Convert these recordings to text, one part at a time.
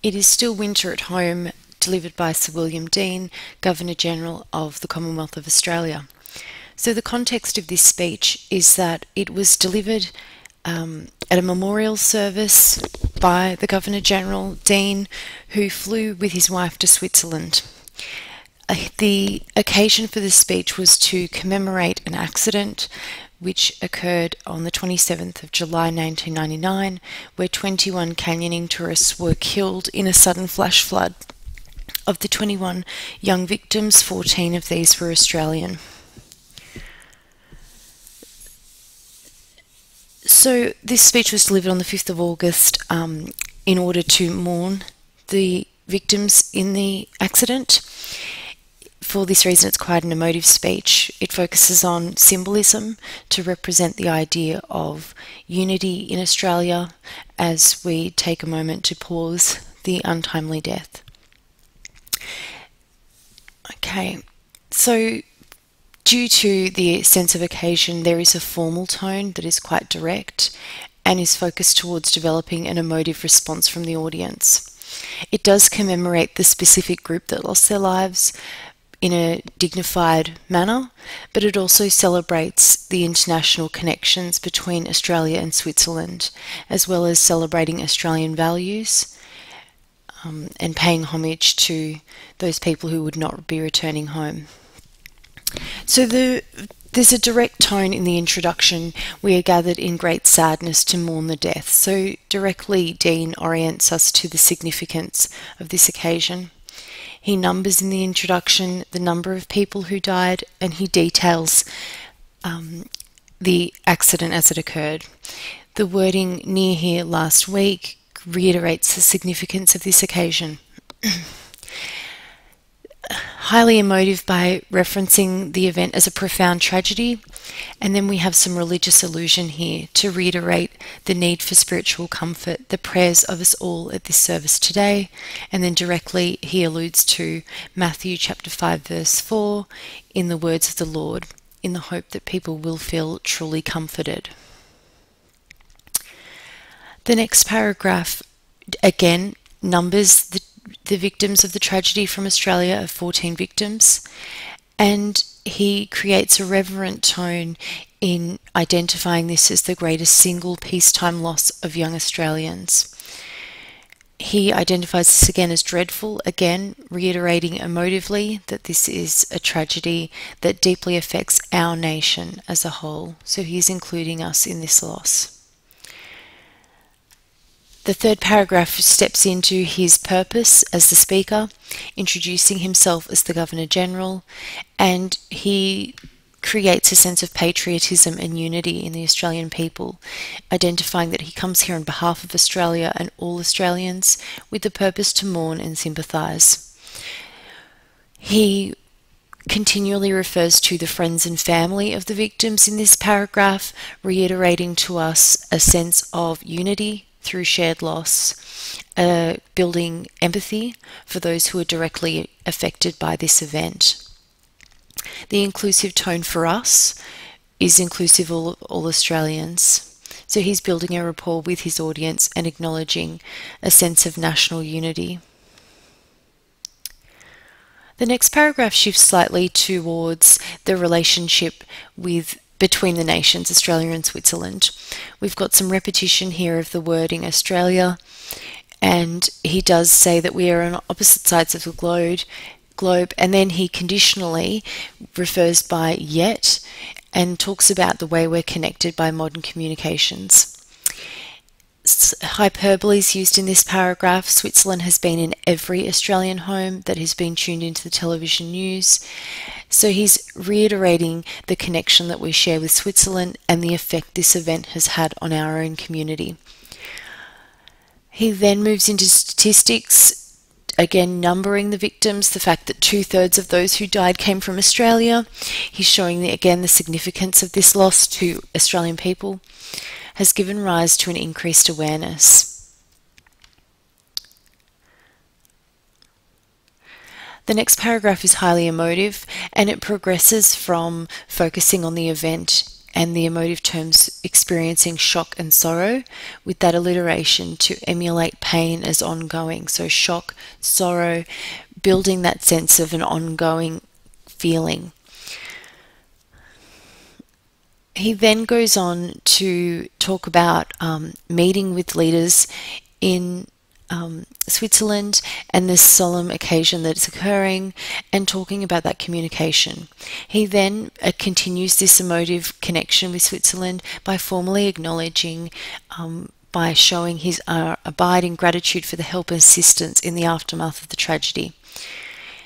It is Still Winter at Home, delivered by Sir William Deane, Governor-General of the Commonwealth of Australia. So the context of this speech is that it was delivered at a memorial service by the Governor-General, Deane, who flew with his wife to Switzerland. The occasion for this speech was to commemorate an accident which occurred on the 27th of July 1999, where 21 canyoning tourists were killed in a sudden flash flood. Of the 21 young victims, 14 of these were Australian. So this speech was delivered on the 5th of August in order to mourn the victims in the accident. For this reason, it's quite an emotive speech. It focuses on symbolism to represent the idea of unity in Australia as we take a moment to pause the untimely death. Okay, so due to the sense of occasion, there is a formal tone that is quite direct and is focused towards developing an emotive response from the audience. It does commemorate the specific group that lost their lives in a dignified manner, but it also celebrates the international connections between Australia and Switzerland, as well as celebrating Australian values and paying homage to those people who would not be returning home. So there's a direct tone in the introduction. We are gathered in great sadness to mourn the death. So directly Deane orients us to the significance of this occasion. He numbers in the introduction the number of people who died, and he details the accident as it occurred. The wording near here last week reiterates the significance of this occasion. Highly emotive by referencing the event as a profound tragedy, and then we have some religious allusion here to reiterate the need for spiritual comfort, the prayers of us all at this service today, and then directly he alludes to Matthew chapter 5 verse 4 in the words of the Lord, in the hope that people will feel truly comforted. The next paragraph again numbers the victims of the tragedy from Australia of 14 victims, and he creates a reverent tone in identifying this as the greatest single peacetime loss of young Australians. He identifies this again as dreadful, again reiterating emotively that this is a tragedy that deeply affects our nation as a whole, so he's including us in this loss. The third paragraph steps into his purpose as the speaker, introducing himself as the Governor-General, and he creates a sense of patriotism and unity in the Australian people, identifying that he comes here on behalf of Australia and all Australians with the purpose to mourn and sympathise. He continually refers to the friends and family of the victims in this paragraph, reiterating to us a sense of unity through shared loss, building empathy for those who are directly affected by this event. The inclusive tone for us is inclusive of all Australians. So he's building a rapport with his audience and acknowledging a sense of national unity. The next paragraph shifts slightly towards the relationship between the nations, Australia and Switzerland. We've got some repetition here of the wording Australia, and he does say that we are on opposite sides of the globe, and then he conditionally refers by yet and talks about the way we're connected by modern communications. Hyperbole is used in this paragraph. Switzerland has been in every Australian home that has been tuned into the television news. So he's reiterating the connection that we share with Switzerland and the effect this event has had on our own community. He then moves into statistics, again numbering the victims, the fact that 2/3 of those who died came from Australia. He's showing again the significance of this loss to Australian people has given rise to an increased awareness. The next paragraph is highly emotive, and it progresses from focusing on the event and the emotive terms experiencing shock and sorrow, with that alliteration to emulate pain as ongoing. So shock, sorrow, building that sense of an ongoing feeling. He then goes on to talk about meeting with leaders in Switzerland and this solemn occasion that is occurring, and talking about that communication. He then continues this emotive connection with Switzerland by formally acknowledging, by showing his abiding gratitude for the help and assistance in the aftermath of the tragedy.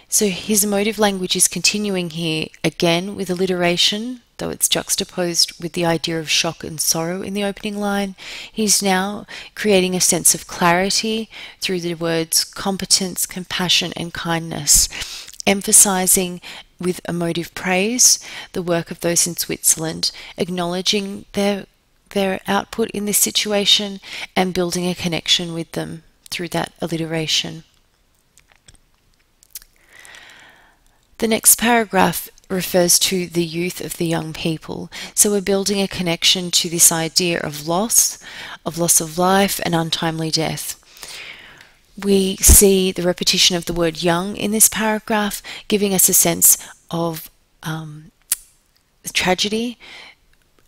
So his emotive language is continuing here, again with alliteration, though it's juxtaposed with the idea of shock and sorrow in the opening line. He's now creating a sense of clarity through the words competence, compassion, and kindness, emphasizing with emotive praise the work of those in Switzerland, acknowledging their output in this situation and building a connection with them through that alliteration. The next paragraph refers to the youth of the young people. So we're building a connection to this idea of loss of life and untimely death. We see the repetition of the word young in this paragraph, giving us a sense of tragedy,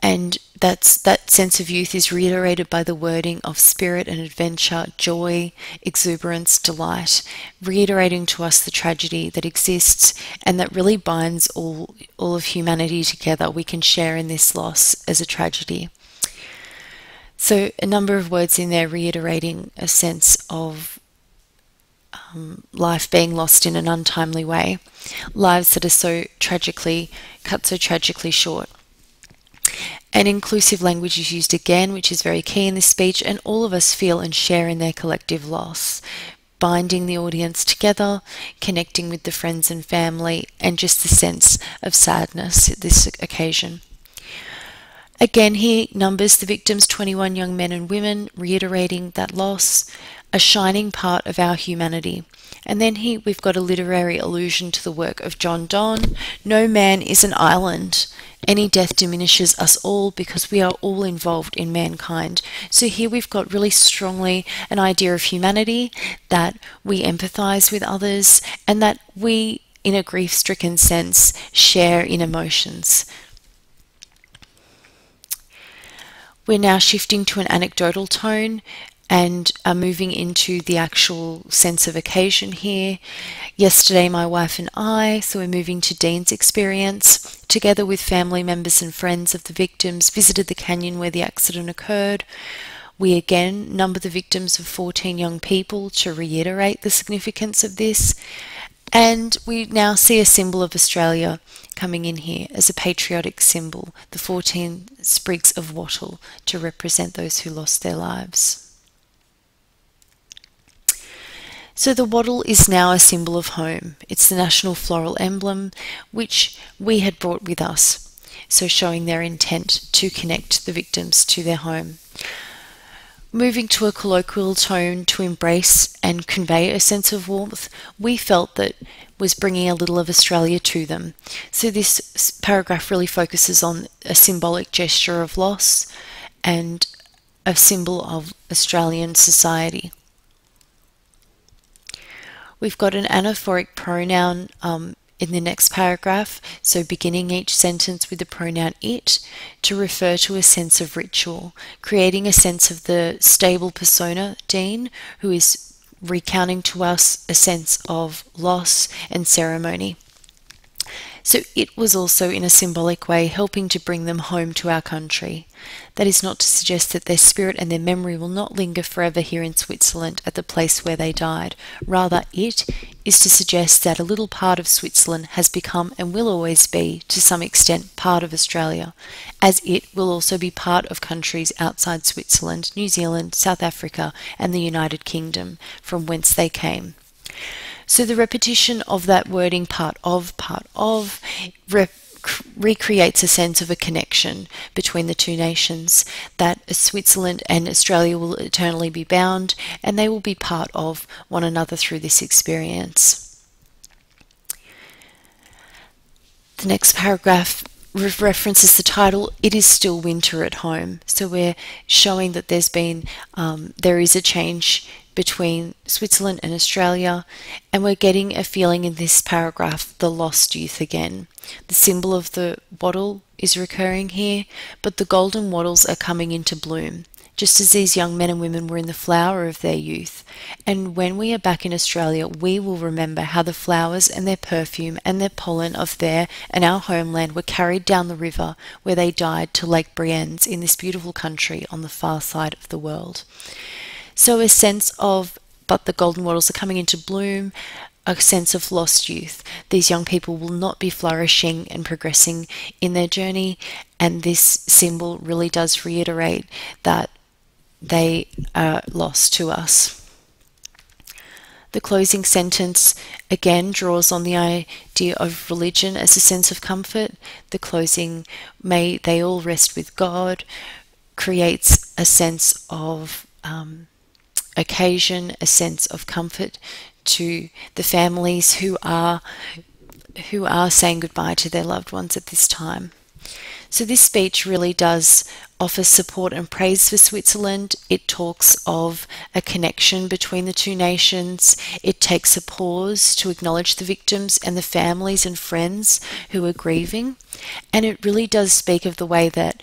and that sense of youth is reiterated by the wording of spirit and adventure, joy, exuberance, delight, reiterating to us the tragedy that exists and that really binds all of humanity together. We can share in this loss as a tragedy. So a number of words in there reiterating a sense of life being lost in an untimely way, lives that are cut so tragically short. And inclusive language is used again, which is very key in this speech, and all of us feel and share in their collective loss, binding the audience together, connecting with the friends and family, and just the sense of sadness at this occasion. Again, he numbers the victims, 21 young men and women, reiterating that loss, a shining part of our humanity. And then we've got a literary allusion to the work of John Donne. No man is an island. Any death diminishes us all because we are all involved in mankind. So here we've got really strongly an idea of humanity, that we empathize with others, and that we, in a grief-stricken sense, share in emotions. We're now shifting to an anecdotal tone and are moving into the actual sense of occasion here. Yesterday, my wife and I, so we're moving to Deane's experience, together with family members and friends of the victims, visited the canyon where the accident occurred. We again number the victims of 14 young people to reiterate the significance of this. And we now see a symbol of Australia coming in here as a patriotic symbol, the 14 sprigs of wattle to represent those who lost their lives. So the wattle is now a symbol of home. It's the national floral emblem which we had brought with us, so showing their intent to connect the victims to their home. Moving to a colloquial tone to embrace and convey a sense of warmth, we felt that was bringing a little of Australia to them. So this paragraph really focuses on a symbolic gesture of loss and a symbol of Australian society. We've got an anaphoric pronoun in the next paragraph, so beginning each sentence with the pronoun it to refer to a sense of ritual, creating a sense of the stable persona, Deane, who is recounting to us a sense of loss and ceremony. So it was also in a symbolic way helping to bring them home to our country. That is not to suggest that their spirit and their memory will not linger forever here in Switzerland at the place where they died. Rather, it is to suggest that a little part of Switzerland has become and will always be, to some extent, part of Australia, as it will also be part of countries outside Switzerland, New Zealand, South Africa, and the United Kingdom, from whence they came. So the repetition of that wording part of, recreates a sense of a connection between the two nations, that Switzerland and Australia will eternally be bound and they will be part of one another through this experience. The next paragraph references the title, It Is Still Winter at Home. So we're showing that there is a change between Switzerland and Australia, and we're getting a feeling in this paragraph, the lost youth again. The symbol of the wattle is recurring here, but the golden wattles are coming into bloom, just as these young men and women were in the flower of their youth. And when we are back in Australia, we will remember how the flowers and their perfume and their pollen of their and our homeland were carried down the river where they died to Lake Brienz in this beautiful country on the far side of the world. So a sense of, but the golden wattles are coming into bloom, a sense of lost youth. These young people will not be flourishing and progressing in their journey, and this symbol really does reiterate that they are lost to us. The closing sentence again draws on the idea of religion as a sense of comfort. The closing, may they all rest with God, creates a sense of occasion, a sense of comfort to the families who are saying goodbye to their loved ones at this time. So this speech really does offer support and praise for Switzerland. It talks of a connection between the two nations. It takes a pause to acknowledge the victims and the families and friends who are grieving. And it really does speak of the way that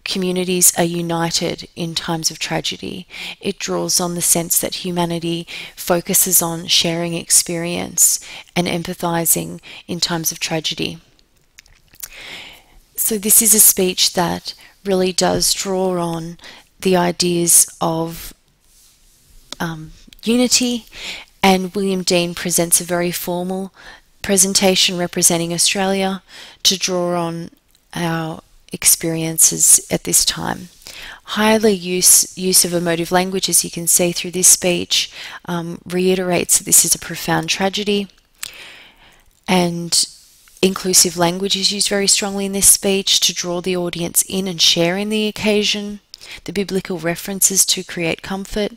communities are united in times of tragedy. It draws on the sense that humanity focuses on sharing experience and empathizing in times of tragedy. So this is a speech that really does draw on the ideas of unity, and William Deane presents a very formal presentation representing Australia to draw on our experiences at this time. Highly use of emotive language, as you can see through this speech, reiterates that this is a profound tragedy, and inclusive language is used very strongly in this speech to draw the audience in and share in the occasion, the biblical references to create comfort,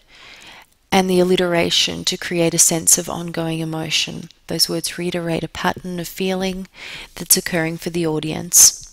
and the alliteration to create a sense of ongoing emotion. Those words reiterate a pattern of feeling that's occurring for the audience.